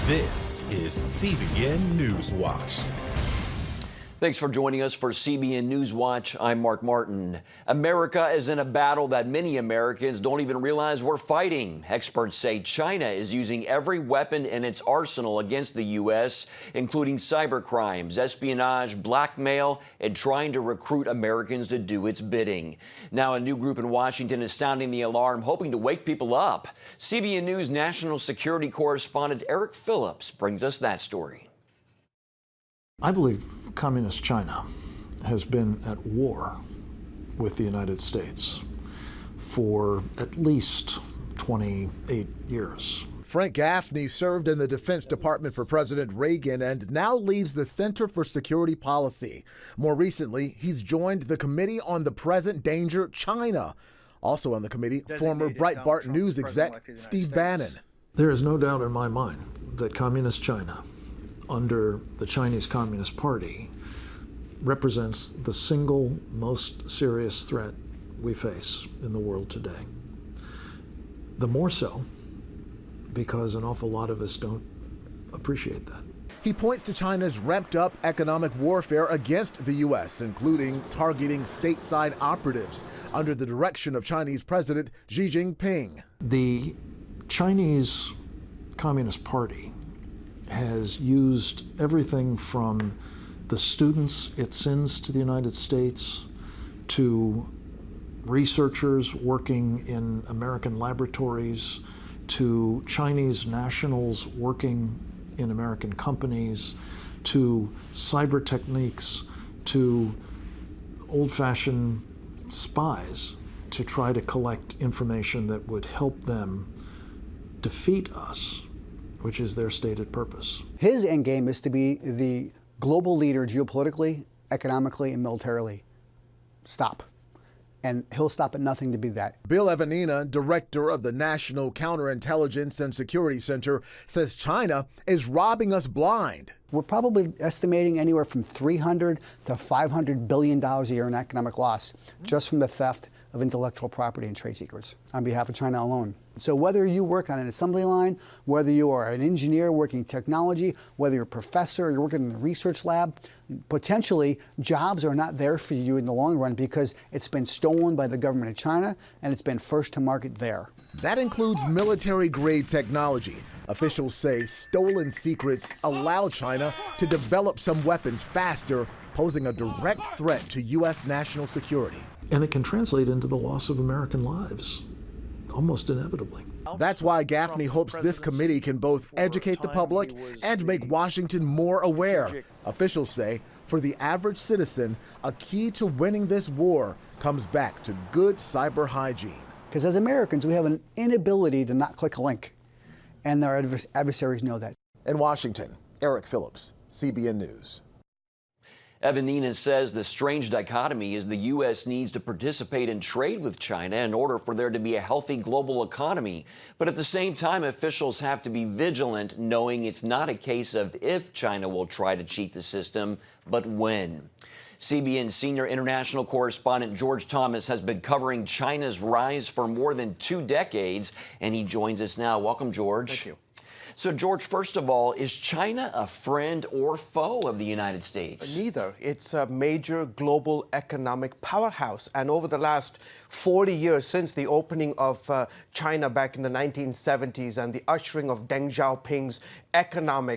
This is CBN NewsWatch. Thanks for joining us for CBN NewsWatch. I'm Mark Martin. America is in a battle that many Americans don't even realize we're fighting. Experts say China is using every weapon in its arsenal against the U.S., including cybercrimes, espionage, blackmail, and trying to recruit Americans to do its bidding. Now, a new group in Washington is sounding the alarm, hoping to wake people up. CBN News national security correspondent Eric Phillips brings us that story. I believe Communist China has been at war with the United States for at least 28 years. Frank Gaffney served in the Defense Department for President Reagan and now leads the Center for Security Policy. More recently, he's joined the Committee on the Present Danger China. Also on the committee, former Breitbart News exec Steve Bannon. There is no doubt in my mind that Communist China, under the Chinese Communist Party, represents the single most serious threat we face in the world today. The more so because an awful lot of us don't appreciate that. He points to China's ramped-up economic warfare against the U.S., including targeting stateside operatives under the direction of Chinese President Xi Jinping. The Chinese Communist Party has used everything from the students it sends to the United States to researchers working in American laboratories to Chinese nationals working in American companies to cyber techniques to old-fashioned spies to try to collect information that would help them defeat us, which is their stated purpose. His end game is to be the global leader geopolitically, economically, and militarily. Stop. And he'll stop at nothing to be that. Bill Evanina, director of the National Counterintelligence and Security Center, says China is robbing us blind. We're probably estimating anywhere from $300 to $500 billion a year in economic loss just from the theft of intellectual property and trade secrets on behalf of China alone. So whether you work on an assembly line, whether you are an engineer working technology, whether you're a professor, you're working in a research lab, potentially jobs are not there for you in the long run because it's been stolen by the government of China and it's been first to market there. That includes military-grade technology. Officials say stolen secrets allow China to develop some weapons faster, posing a direct threat to U.S. national security. And it can translate into the loss of American lives, almost inevitably. That's why Gaffney hopes this committee can both educate the public and make Washington more aware. Officials say, for the average citizen, a key to winning this war comes back to good cyber hygiene. Because as Americans, we have an inability to not click a link, and our adversaries know that. In Washington, Eric Phillips, CBN News. Evanina says the strange dichotomy is the U.S. needs to participate in trade with China in order for there to be a healthy global economy. But at the same time, officials have to be vigilant, knowing it's not a case of if China will try to cheat the system, but when. CBN senior international correspondent George Thomas has been covering China's rise for more than 2 decades, and he joins us now. Welcome, George. Thank you. So, George, first of all, is China a friend or foe of the United States? Neither. It's a major global economic powerhouse. And over the last 40 years, since the opening of China back in the 1970s and the ushering of Deng Xiaoping's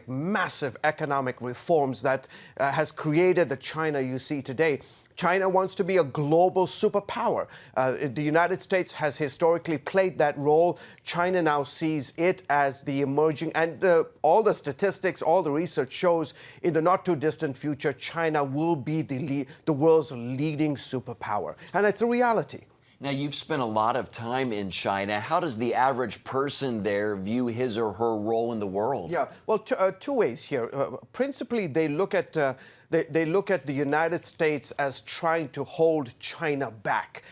massive economic reforms that has created the China you see today, China wants to be a global superpower. The United States has historically played that role. China now sees it as the emerging, and all the statistics, all the research shows in the not too distant future, China will be the world's leading superpower. And it's a reality. Now, you've spent a lot of time in China. How does the average person there view his or her role in the world? Yeah, well, two ways here. Principally, they look at they look at the United States as trying to hold China back.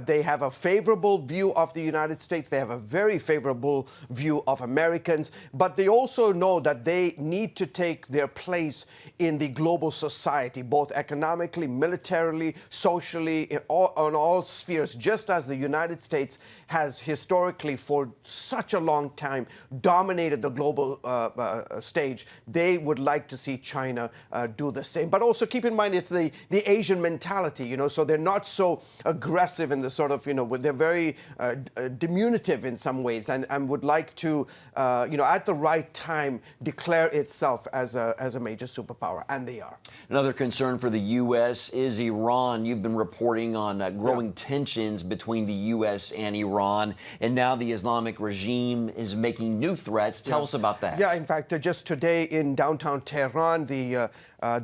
They have a favorable view of the United States. They have a very favorable view of Americans. But they also know that they need to take their place in the global society, both economically, militarily, socially, on all spheres, just just as the United States has historically for such a long time dominated the global stage, they would like to see China do the same. But also keep in mind, it's the Asian mentality, you know, so they're not so aggressive in the sort of, you know, they're very diminutive in some ways, and would like to, you know, at the right time declare itself as a major superpower, and they are. Another concern for the U.S. is Iran. You've been reporting on growing tensions between the U.S. and Iran, and now the Islamic regime is making new threats. Tell us about that. Yeah, in fact, just today in downtown Tehran, the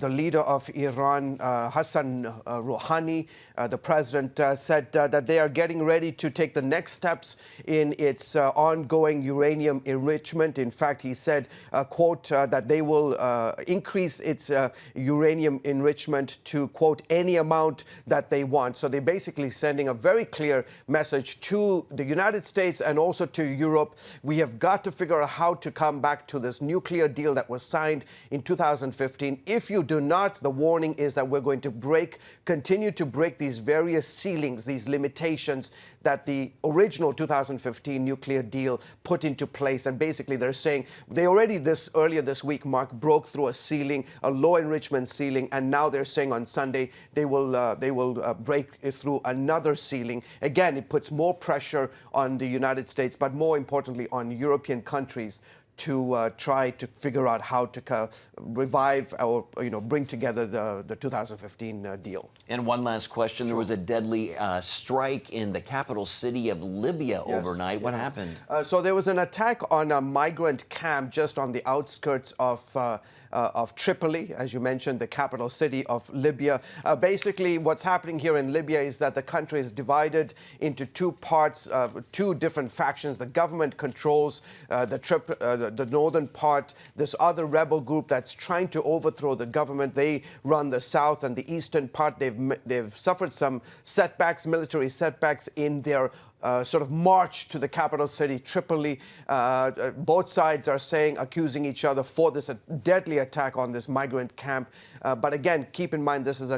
leader of Iran, Hassan Rouhani, the president, said that they are getting ready to take the next steps in its ongoing uranium enrichment. In fact, he said, quote, that they will increase its uranium enrichment to, quote, any amount that they want. So they're basically sending a very clear message to the United States and also to Europe. We have got to figure out how to come back to this nuclear deal that was signed in 2015. If you do not, the warning is that we're going to continue to break these various ceilings, these limitations that the original 2015 nuclear deal put into place. And basically they're saying they already earlier this week, Mark, broke through a ceiling, a low enrichment ceiling, and now they're saying on Sunday they will break through another ceiling. Again, it puts more pressure on the United States, but more importantly on European countries to try to figure out how to revive or, you know, bring together the 2015 deal. And one last question. There was a deadly strike in the capital city of Libya overnight. What happened? So there was an attack on a migrant camp just on the outskirts of Tripoli, as you mentioned, the capital city of Libya. Basically, what's happening here in Libya is that the country is divided into two parts, two different factions. The government controls the northern part. This other rebel group that's trying to overthrow the government, they run the south and the eastern part. They've suffered some setbacks, military setbacks in their sort of march to the capital city, Tripoli. Both sides are accusing each other for this deadly attack on this migrant camp. But again, keep in mind, this is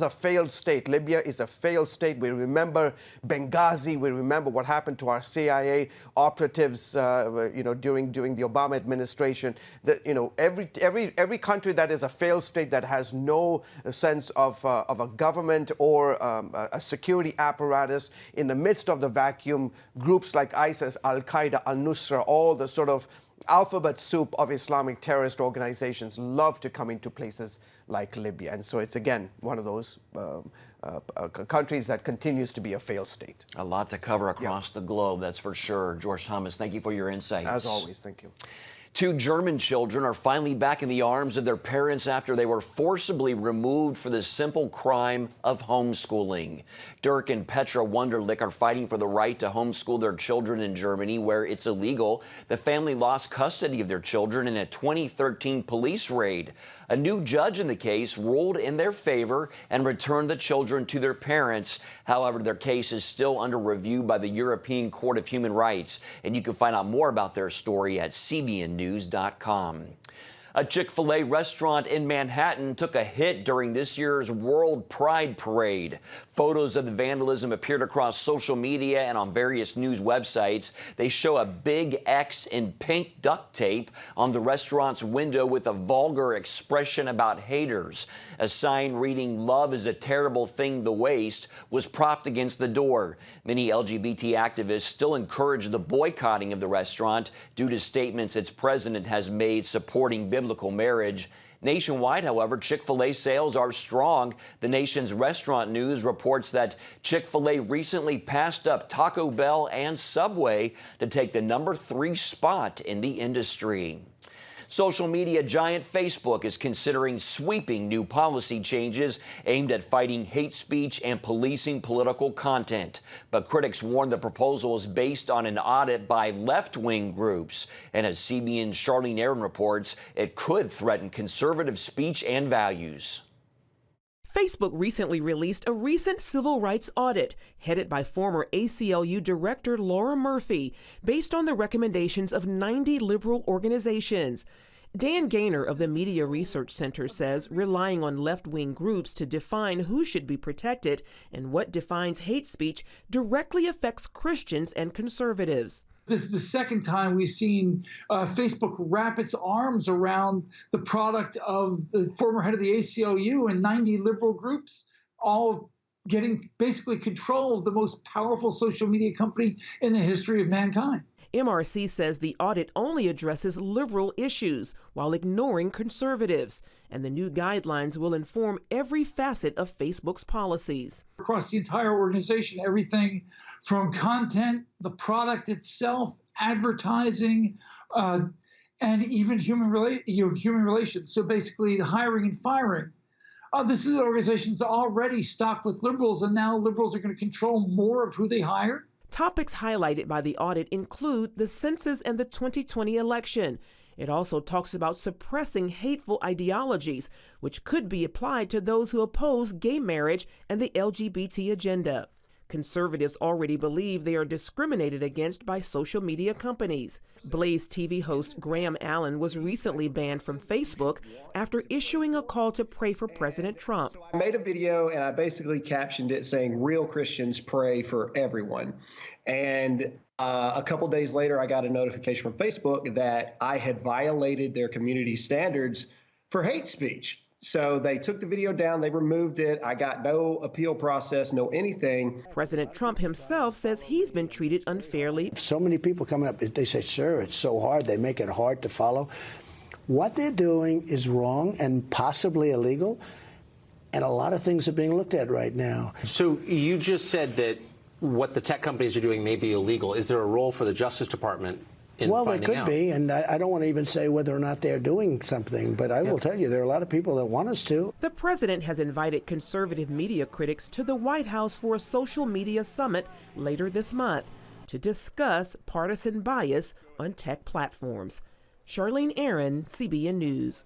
a failed state. Libya is a failed state. We remember Benghazi. We remember what happened to our CIA operatives, you know, during the Obama administration. That, you know, every country that is a failed state, that has no sense of a government or a security apparatus in the midst of the vacuum, groups like ISIS, Al-Qaeda, Al-Nusra, all the sort of alphabet soup of Islamic terrorist organizations love to come into places like Libya. And so it's, again, one of those countries that continues to be a failed state. A lot to cover across the globe, that's for sure. George Thomas, thank you for your insights. As always, thank you. 2 German children are finally back in the arms of their parents after they were forcibly removed for the simple crime of homeschooling. Dirk and Petra Wunderlich are fighting for the right to homeschool their children in Germany, where it's illegal. The family lost custody of their children in a 2013 police raid. A new judge in the case ruled in their favor and returned the children to their parents. However, their case is still under review by the European Court of Human Rights, and you can find out more about their story at CBNNews.com. A Chick-fil-A restaurant in Manhattan took a hit during this year's World Pride Parade. Photos of the vandalism appeared across social media and on various news websites. They show a big X in pink duct tape on the restaurant's window with a vulgar expression about haters. A sign reading, "Love is a terrible thing to waste," was propped against the door. Many LGBT activists still encourage the boycotting of the restaurant due to statements its president has made supporting biblical marriage. Nationwide, however, Chick-fil-A sales are strong. The nation's restaurant news reports that Chick-fil-A recently passed up Taco Bell and Subway to take the #3 spot in the industry. Social media giant Facebook is considering sweeping new policy changes aimed at fighting hate speech and policing political content. But critics warn the proposal is based on an audit by left-wing groups. And as CBN's Charlene Aaron reports, it could threaten conservative speech and values. Facebook recently released a recent civil rights audit headed by former ACLU Director Laura Murphy, based on the recommendations of 90 liberal organizations. Dan Gaynor of the Media Research Center says relying on left-wing groups to define who should be protected and what defines hate speech directly affects Christians and conservatives. This is the second time we've seen Facebook wrap its arms around the product of the former head of the ACLU and 90 liberal groups, all getting basically control of the most powerful social media company in the history of mankind. MRC says the audit only addresses liberal issues while ignoring conservatives, and the new guidelines will inform every facet of Facebook's policies. Across the entire organization, everything from content, the product itself, advertising, and even human relations. So basically the hiring and firing. This is an organization that's already stocked with liberals, and now liberals are going to control more of who they hire. Topics highlighted by the audit include the census and the 2020 election. It also talks about suppressing hateful ideologies, which could be applied to those who oppose gay marriage and the LGBT agenda. Conservatives already believe they are discriminated against by social media companies. Blaze TV host Graham Allen was recently banned from Facebook after issuing a call to pray for President Trump. I made a video and I basically captioned it saying, "Real Christians pray for everyone." And a couple days later, I got a notification from Facebook that I had violated their community standards for hate speech. So they took the video down, they removed it. I got no appeal process, no anything. President Trump himself says he's been treated unfairly. So many people come up, they say, "Sir, it's so hard." They make it hard to follow. What they're doing is wrong and possibly illegal, and a lot of things are being looked at right now. So you just said that what the tech companies are doing may be illegal. Is there a role for the Justice Department in well, there finding could out? be, and I don't want to even say whether or not they're doing something, but I will tell you there are a lot of people that want us to. The president has invited conservative media critics to the White House for a social media summit later this month to discuss partisan bias on tech platforms. Charlene Aaron, CBN News.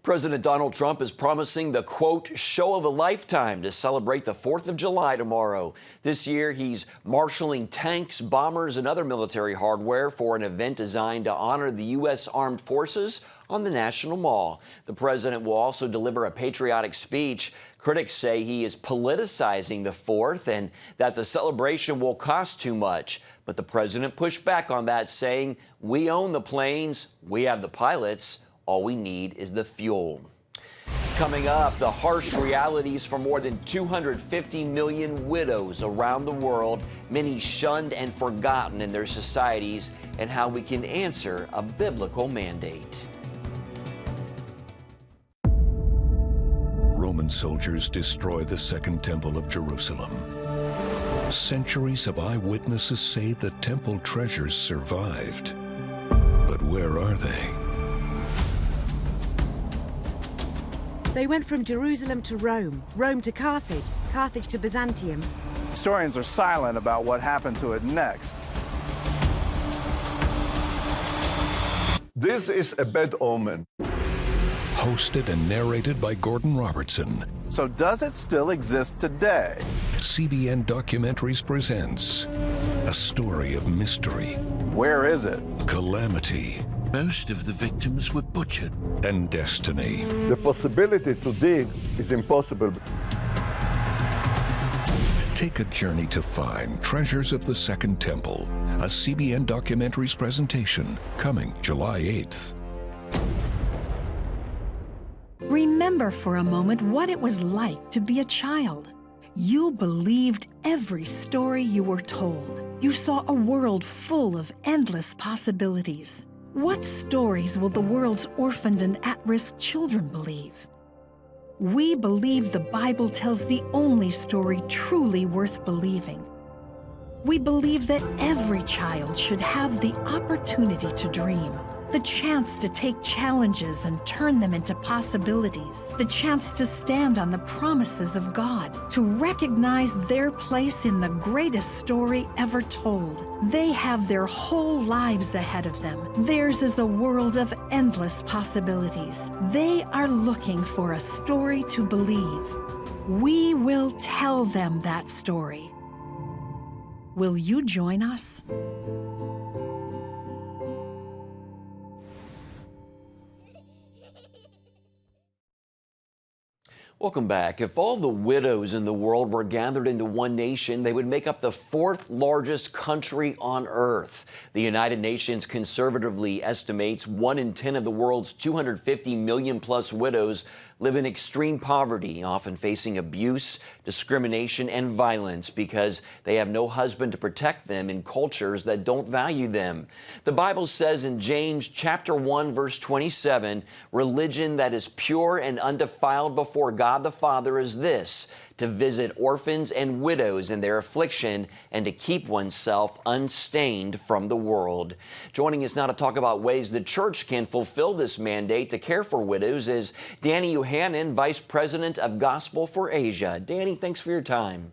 President Donald Trump is promising the, quote, show of a lifetime to celebrate the 4th of July tomorrow. This year, he's marshaling tanks, bombers, and other military hardware for an event designed to honor the U.S. Armed Forces on the National Mall. The president will also deliver a patriotic speech. Critics say he is politicizing the 4th and that the celebration will cost too much. But the president pushed back on that, saying, "We own the planes, we have the pilots. All we need is the fuel." Coming up, the harsh realities for more than 250 million widows around the world, many shunned and forgotten in their societies, and how we can answer a biblical mandate. Roman soldiers destroy the Second Temple of Jerusalem. Centuries of eyewitnesses say the temple treasures survived. But where are they? They went from Jerusalem to Rome, Rome to Carthage, Carthage to Byzantium. Historians are silent about what happened to it next. This is a bad omen. Hosted and narrated by Gordon Robertson. So does it still exist today? CBN Documentaries presents a story of mystery. Where is it? Calamity. Most of the victims were butchered. And destiny. The possibility to dig is impossible. Take a journey to find Treasures of the Second Temple, a CBN Documentaries presentation, coming July 8th. Remember for a moment what it was like to be a child. You believed every story you were told. You saw a world full of endless possibilities. What stories will the world's orphaned and at-risk children believe? We believe the Bible tells the only story truly worth believing. We believe that every child should have the opportunity to dream, the chance to take challenges and turn them into possibilities, the chance to stand on the promises of God, to recognize their place in the greatest story ever told. They have their whole lives ahead of them. Theirs is a world of endless possibilities. They are looking for a story to believe. We will tell them that story. Will you join us? Welcome back. If all the widows in the world were gathered into one nation, they would make up the 4th largest country on earth. The United Nations conservatively estimates 1 in 10 of the world's 250 million plus widows live in extreme poverty, often facing abuse, discrimination, and violence because they have no husband to protect them in cultures that don't value them. The Bible says in James chapter 1, verse 27, religion that is pure and undefiled before God the Father is this, to visit orphans and widows in their affliction and to keep oneself unstained from the world. Joining us now to talk about ways the church can fulfill this mandate to care for widows is Danny Yohannan, Vice President of Gospel for Asia. Danny, thanks for your time.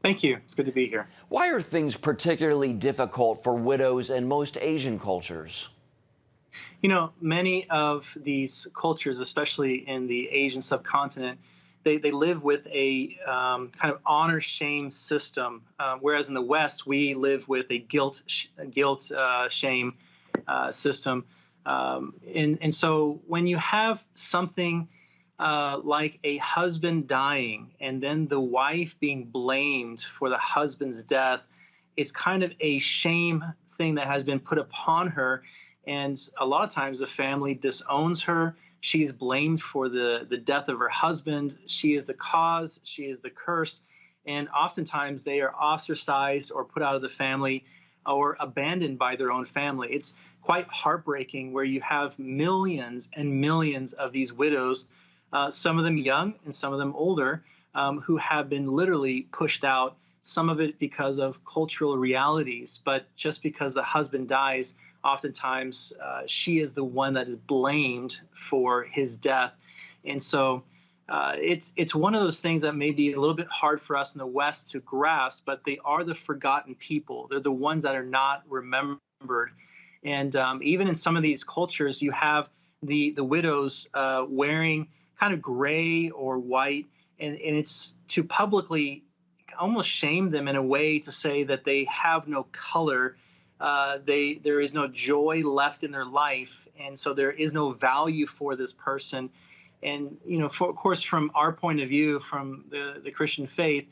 Thank you. It's good to be here. Why are things particularly difficult for widows in most Asian cultures? You know, many of these cultures, especially in the Asian subcontinent, they live with a kind of honor-shame system, whereas in the West, we live with a guilt-shame system. And so when you have something like a husband dying and then the wife being blamed for the husband's death, it's kind of a shame thing that has been put upon her. And a lot of times the family disowns her. She's blamed for the death of her husband. She is the cause. She is the curse. And oftentimes they are ostracized or put out of the family or abandoned by their own family. It's quite heartbreaking where you have millions and millions of these widows, some of them young and some of them older, who have been literally pushed out, some of it because of cultural realities. But just because the husband dies, oftentimes she is the one that is blamed for his death. And so it's one of those things that may be a little bit hard for us in the West to grasp, but they are the forgotten people. They're the ones that are not remembered. And even in some of these cultures, you have the widows wearing kind of gray or white, and it's to publicly almost shame them in a way to say that they have no color. There is no joy left in their life, and so there is no value for this person. And of course, from our point of view, from the Christian faith,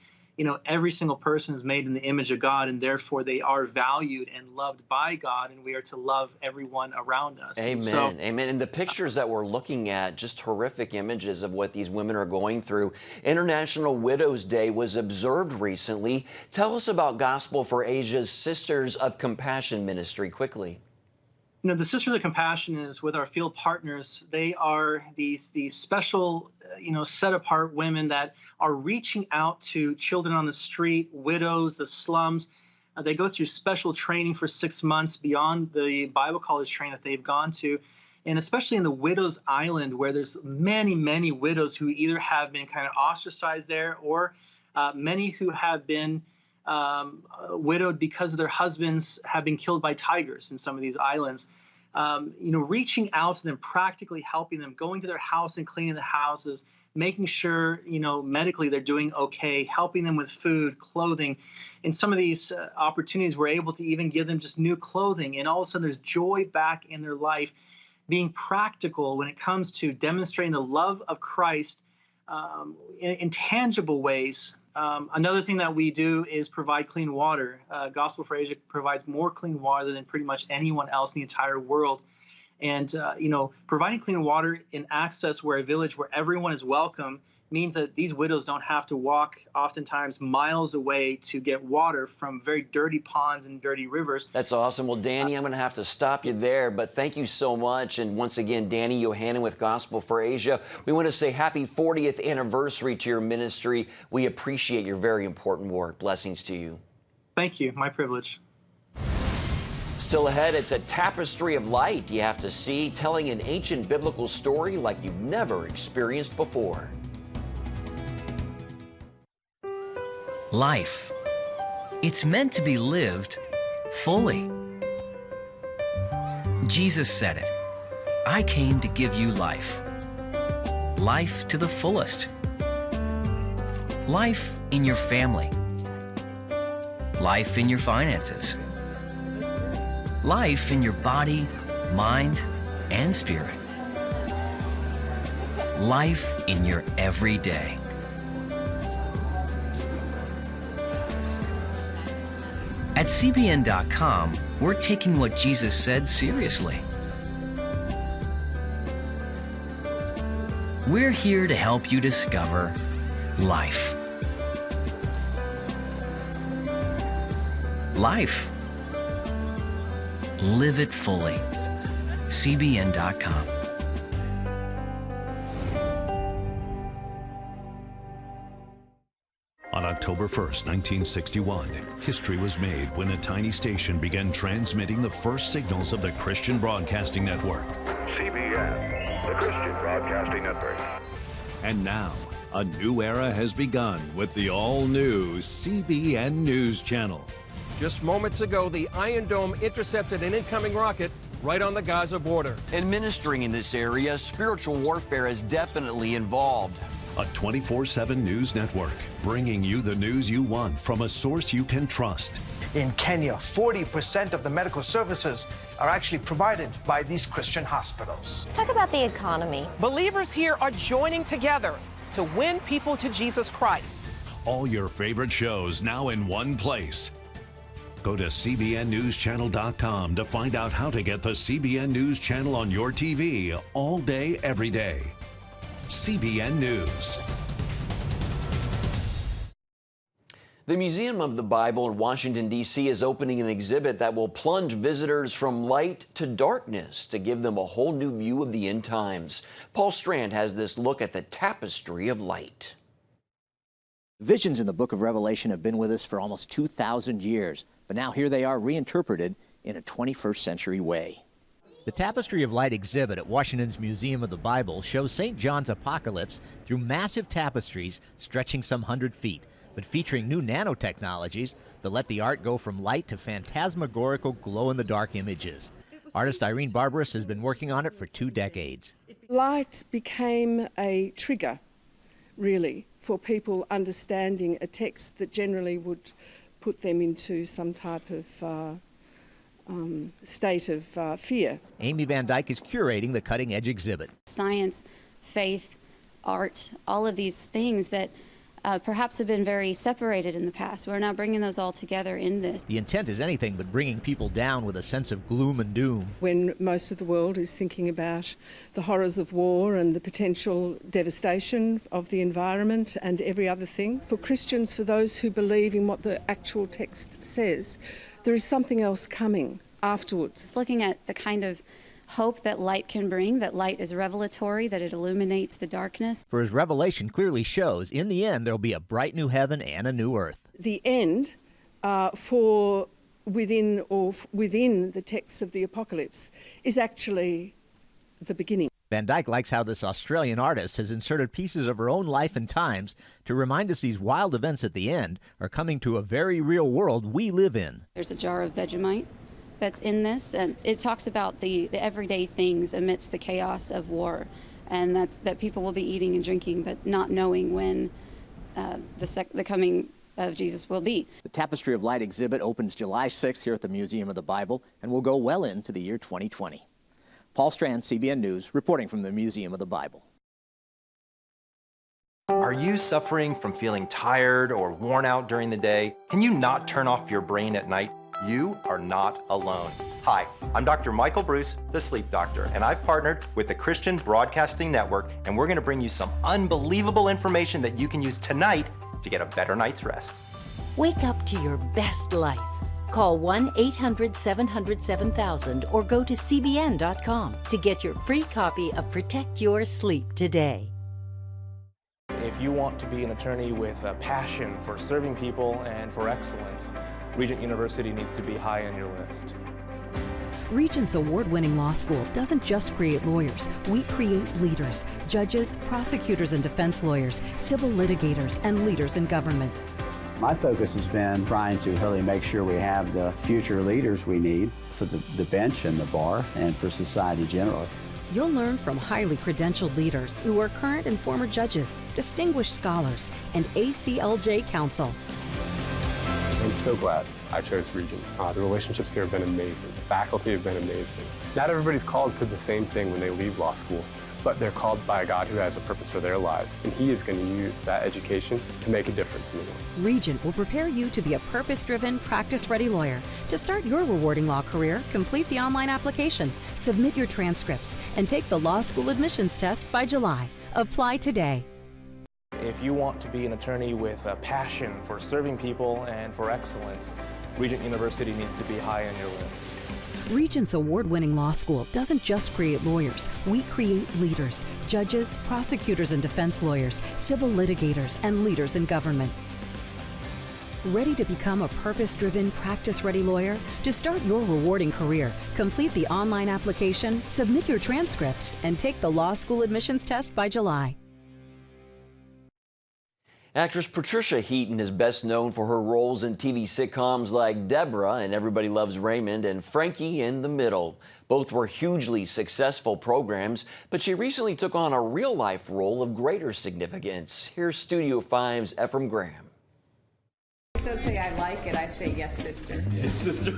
every single person is made in the image of God, and therefore they are valued and loved by God, and we are to love everyone around us. Amen. So, amen. And the pictures that we're looking at, just horrific images of what these women are going through. International Widows Day was observed recently. Tell us about Gospel for Asia's Sisters of Compassion ministry quickly. The Sisters of Compassion is with our field partners. They are these special, set-apart women that are reaching out to children on the street, widows, the slums. They go through special training for 6 months beyond the Bible college training that they've gone to. And especially in the Widows Island, where there's many, many widows who either have been kind of ostracized there or many who have been widowed because their husbands have been killed by tigers in some of these islands. Reaching out to them, practically helping them, going to their house and cleaning the houses, making sure, medically they're doing okay, helping them with food, clothing. In some of these opportunities, we're able to even give them just new clothing. And all of a sudden, there's joy back in their life, being practical when it comes to demonstrating the love of Christ in tangible ways. Another thing that we do is provide clean water. Gospel for Asia provides more clean water than pretty much anyone else in the entire world. And, providing clean water in access where a village where everyone is welcome means that these widows don't have to walk oftentimes miles away to get water from very dirty ponds and dirty rivers. That's awesome. Well, Danny, I'm going to have to stop you there, but thank you so much. And once again, Danny Yohannan with Gospel for Asia. We want to say happy 40th anniversary to your ministry. We appreciate your very important work. Blessings to you. Thank you. My privilege. Still ahead, it's a tapestry of light you have to see, telling an ancient biblical story like you've never experienced before. Life. It's meant to be lived fully. Jesus said it. I came to give you life. Life to the fullest. Life in your family. Life in your finances. Life in your body, mind, and spirit. life in your everyday. At CBN.com, we're taking what Jesus said seriously. We're here to help you discover life. Life. Live it fully. CBN.com. On October 1st, 1961, history was made when a tiny station began transmitting the first signals of the Christian Broadcasting Network. CBN, the Christian Broadcasting Network. And now, a new era has begun with the all-new CBN News Channel. Just moments ago, the Iron Dome intercepted an incoming rocket right on the Gaza border. Administering in this area, spiritual warfare is definitely involved. A 24/7 news network, bringing you the news you want from a source you can trust. In Kenya, 40% of the medical services are actually provided by these Christian hospitals. Let's talk about the economy. Believers here are joining together to win people to Jesus Christ. All your favorite shows now in one place. Go to CBNNewsChannel.com to find out how to get the CBN News Channel on your TV all day, every day. CBN News. The Museum of the Bible in Washington, D.C. is opening an exhibit that will plunge visitors from light to darkness to give them a whole new view of the end times. Paul Strand has this look at the tapestry of light. Visions in the book of Revelation have been with us for almost 2,000 years, but now here they are reinterpreted in a 21st century way. The Tapestry of Light exhibit at Washington's Museum of the Bible shows St. John's Apocalypse through massive tapestries stretching some 100 feet, but featuring new nanotechnologies that let the art go from light to phantasmagorical glow-in-the-dark images. Artist Irene Barbaras has been working on it for 2 decades. Light became a trigger, really, for people understanding a text that generally would put them into some type of state of fear. Amy Van Dyke is curating the cutting-edge exhibit. Science, faith, art, all of these things that perhaps have been very separated in the past. We're now bringing those all together in this. The intent is anything but bringing people down with a sense of gloom and doom. When most of the world is thinking about the horrors of war and the potential devastation of the environment and every other thing, for Christians, for those who believe in what the actual text says, there is something else coming afterwards. It's looking at the kind of hope that light can bring, that light is revelatory, that it illuminates the darkness. For as Revelation clearly shows, in the end, there'll be a bright new heaven and a new earth. The end within the texts of the Apocalypse is actually the beginning. Van Dyke likes how this Australian artist has inserted pieces of her own life and times to remind us these wild events at the end are coming to a very real world we live in. There's a jar of Vegemite that's in this, and it talks about the everyday things amidst the chaos of war, and that people will be eating and drinking, but not knowing when the coming of Jesus will be. The Tapestry of Light exhibit opens July 6th here at the Museum of the Bible and will go well into the year 2020. Paul Strand, CBN News, reporting from the Museum of the Bible. Are you suffering from feeling tired or worn out during the day? Can you not turn off your brain at night? You are not alone. Hi, I'm Dr. Michael Bruce, the sleep doctor, and I've partnered with the Christian Broadcasting Network, and we're gonna bring you some unbelievable information that you can use tonight to get a better night's rest. Wake up to your best life. Call 1-800-700-7000 or go to CBN.com to get your free copy of Protect Your Sleep today. If you want to be an attorney with a passion for serving people and for excellence, Regent University needs to be high on your list. Regent's award-winning law school doesn't just create lawyers. We create leaders, judges, prosecutors and defense lawyers, civil litigators, and leaders in government. My focus has been trying to really make sure we have the future leaders we need for the bench and the bar and for society generally. You'll learn from highly credentialed leaders who are current and former judges, distinguished scholars, and ACLJ counsel. I'm so glad I chose Regent. The relationships here have been amazing. The faculty have been amazing. Not everybody's called to the same thing when they leave law school. but they're called by God who has a purpose for their lives, and He is going to use that education to make a difference in the world. Regent will prepare you to be a purpose-driven, practice-ready lawyer. To start your rewarding law career, complete the online application, submit your transcripts, and take the law school admissions test by July. Apply today. If you want to be an attorney with a passion for serving people and for excellence, Regent University needs to be high on your list. Regent's award-winning law school doesn't just create lawyers. We create leaders, judges, prosecutors and defense lawyers, civil litigators, and leaders in government. Ready to become a purpose-driven, practice-ready lawyer? To start your rewarding career, complete the online application, submit your transcripts, and take the law school admissions test by July. Actress Patricia Heaton is best known for her roles in TV sitcoms like Deborah and Everybody Loves Raymond and Frankie in the Middle. Both were hugely successful programs, but she recently took on a real-life role of greater significance. Here's Studio 5's Ephraim Graham. They'll say I like it, I say yes, sister. Yes, sister.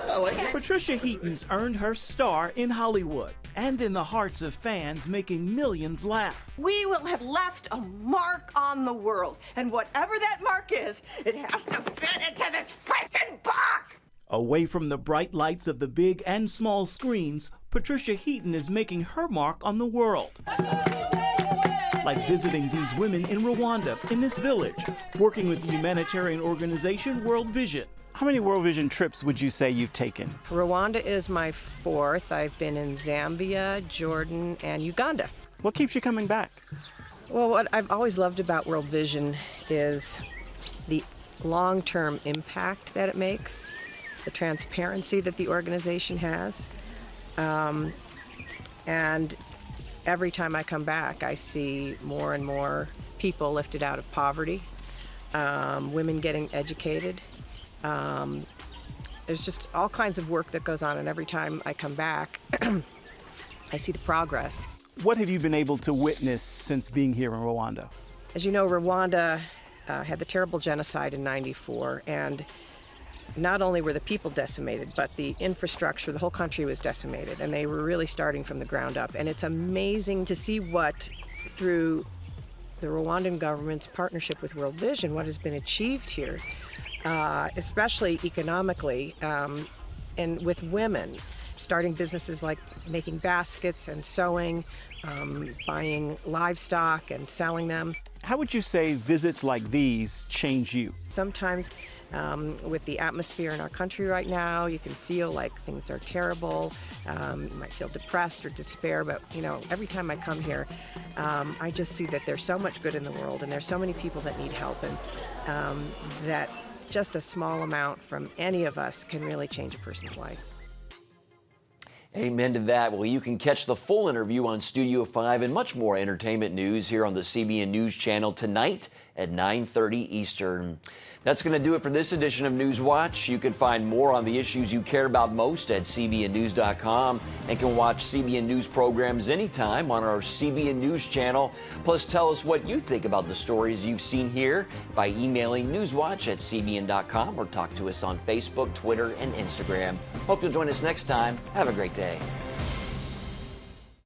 I like it. Patricia Heaton's earned her star in Hollywood and in the hearts of fans, making millions laugh. We will have left a mark on the world, and whatever that mark is, it has to fit into this freaking box! Away from the bright lights of the big and small screens, Patricia Heaton is making her mark on the world. Like visiting these women in Rwanda, in this village, working with the humanitarian organization World Vision. How many World Vision trips would you say you've taken? Rwanda is my fourth. I've been in Zambia, Jordan, and Uganda. What keeps you coming back? Well, what I've always loved about World Vision is the long-term impact that it makes, the transparency that the organization has, and every time I come back, I see more and more people lifted out of poverty, women getting educated. There's just all kinds of work that goes on, and every time I come back, I see the progress. What have you been able to witness since being here in Rwanda? As you know, Rwanda had the terrible genocide in '94, and not only were the people decimated, but the infrastructure, the whole country was decimated, and they were really starting from the ground up. And it's amazing to see what, through the Rwandan government's partnership with World Vision, what has been achieved here, especially economically, and with women, starting businesses like making baskets and sewing, buying livestock and selling them. How would you say visits like these change you? Sometimes with the atmosphere in our country right now, you can feel like things are terrible. You might feel depressed or despair, but you know, every time I come here, I just see that there's so much good in the world, and there's so many people that need help, and that just a small amount from any of us can really change a person's life. Amen to that. Well, you can catch the full interview on Studio 5 and much more entertainment news here on the CBN News Channel tonight at 9:30 Eastern. That's going to do it for this edition of NewsWatch. You can find more on the issues you care about most at cbnnews.com and can watch CBN News programs anytime on our CBN News Channel. Plus, tell us what you think about the stories you've seen here by emailing newswatch@cbn.com or talk to us on Facebook, Twitter, and Instagram. Hope you'll join us next time. Have a great day.